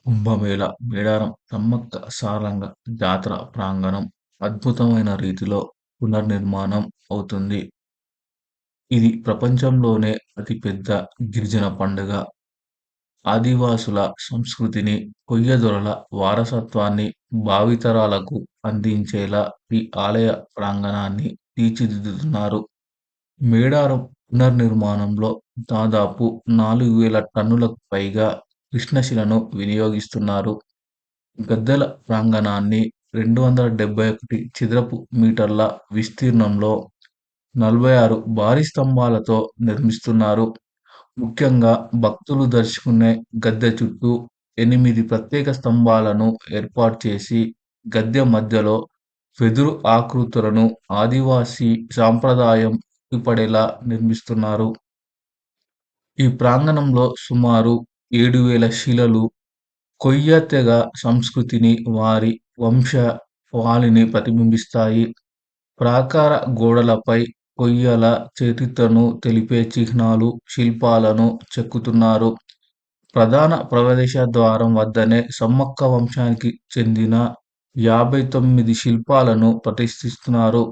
కుంభమేళ మేడారం సమ్మక్క సారలమ్మ జాతర ప్రాంగణం అద్భుతమైన రీతిలో పునర్నిర్మాణం అవుతుంది. ఇది ప్రపంచంలోనే అతిపెద్ద గిరిజన పండుగ. ఆదివాసుల సంస్కృతిని, కొయ్యదొరల వారసత్వాన్ని భావితరాలకు అందించేలా ఈ ఆలయ ప్రాంగణాన్ని తీర్చిదిద్దుతున్నారు. మేడారం పునర్నిర్మాణంలో దాదాపు 4,000 టన్నులకు పైగా కృష్ణశిలను వినియోగిస్తున్నారు. గద్దెల ప్రాంగణాన్ని 271 చదరపు మీటర్ల విస్తీర్ణంలో 46 భారీ స్తంభాలతో నిర్మిస్తున్నారు. ముఖ్యంగా భక్తులు దర్శించుకునే గద్దె చుట్టూ 8 ప్రత్యేక స్తంభాలను ఏర్పాటు చేసి, గద్దె మధ్యలో వెదురు ఆకృతులను ఆదివాసీ సాంప్రదాయం ఉట్టిపడేలా నిర్మిస్తున్నారు. ఈ ప్రాంగణంలో సుమారు 7,000 శిలలు కొయ్య తెగ సంస్కృతిని, వారి వంశావళిని ప్రతిబింబిస్తాయి. ప్రాకార గోడలపై కొయ్యల చరిత్రను తెలిపే చిహ్నాలు, శిల్పాలను చెక్కుతున్నారు. ప్రధాన ప్రవేశ ద్వారం వద్దనే సమ్మక్క వంశానికి చెందిన 59 శిల్పాలను ప్రతిష్ఠిస్తున్నారు.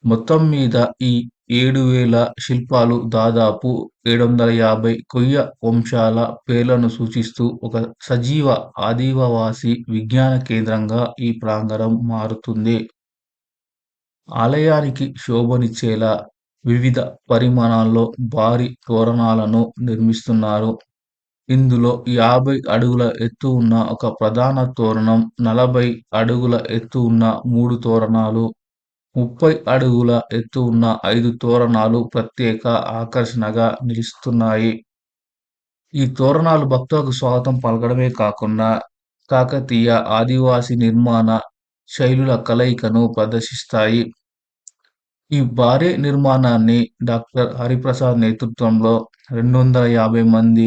మొత్తం మీద ఈ 7,000 శిల్పాలు దాదాపు 750 కొయ్య వంశాల పేర్లను సూచిస్తూ ఒక సజీవ ఆదివాసీ విజ్ఞాన కేంద్రంగా ఈ ప్రాంగణం మారుతుంది. ఆలయానికి శోభనిచ్చేలా వివిధ పరిమాణాల్లో భారీ తోరణాలను నిర్మిస్తున్నారు. ఇందులో 50 అడుగుల ఎత్తు ఉన్న ఒక ప్రధాన తోరణం, 40 అడుగుల ఎత్తు ఉన్న 3 తోరణాలు, 30 అడుగుల ఎత్తు ఉన్న 5 తోరణాలు ప్రత్యేక ఆకర్షణగా నిలుస్తున్నాయి. ఈ తోరణాలు భక్తులకు స్వాగతం పలకడమే కాకుండా కాకతీయ, ఆదివాసీ నిర్మాణ శైలుల కలయికను ప్రదర్శిస్తాయి. ఈ భారీ నిర్మాణాన్ని డాక్టర్ హరిప్రసాద్ నేతృత్వంలో 250 మంది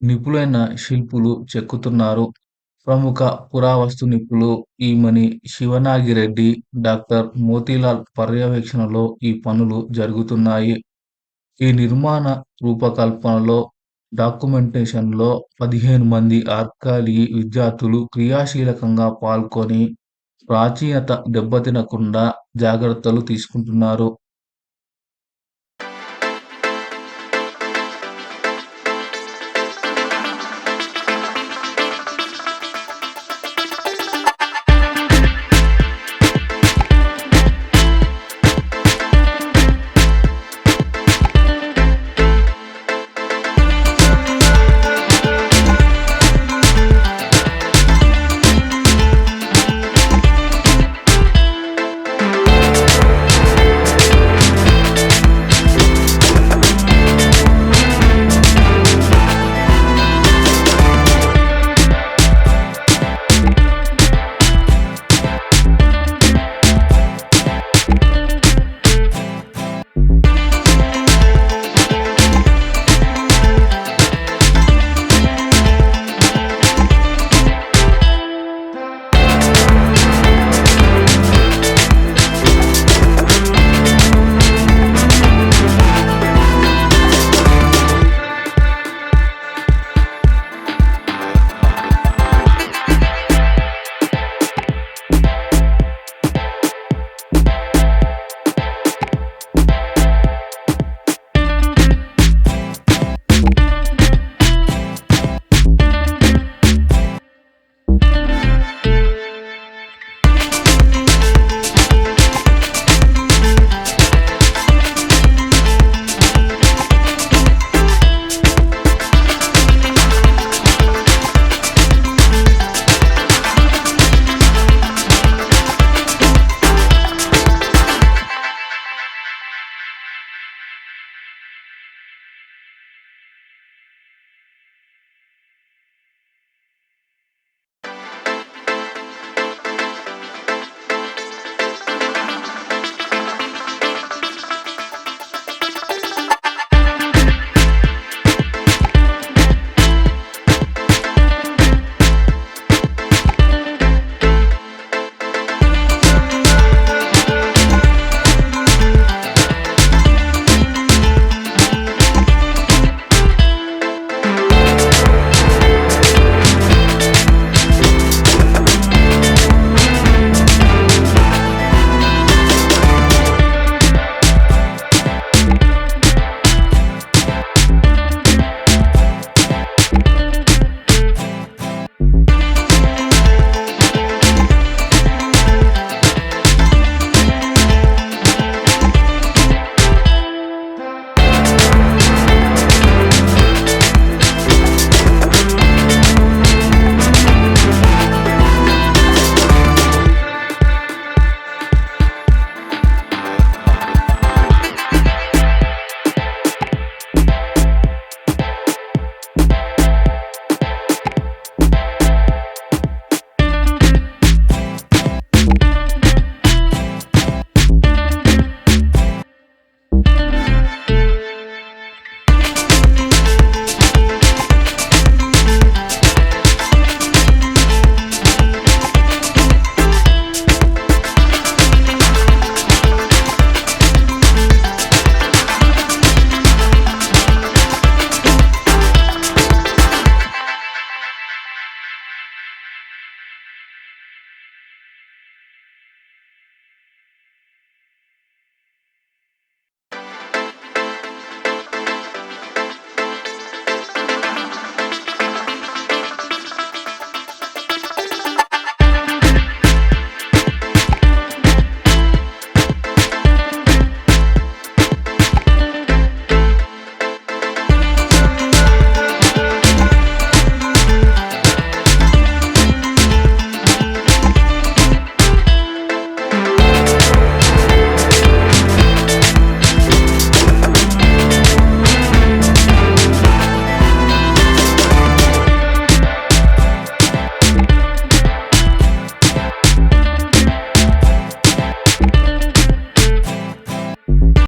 నిపుణులైన శిల్పులు చెక్కుతున్నారు. ప్రముఖ పురావస్తు నిపుణులు ఈమని శివనాగిరెడ్డి, డాక్టర్ మోతీలాల్ పర్యవేక్షణలో ఈ పనులు జరుగుతున్నాయి. ఈ నిర్మాణ రూపకల్పనలో, డాక్యుమెంటేషన్‌లో 15 మంది ఆర్కియాలజీ విద్యార్థులు క్రియాశీలకంగా పాల్గొని ప్రాచీనత దెబ్బతినకుండా జాగ్రత్తలు తీసుకుంటున్నారు.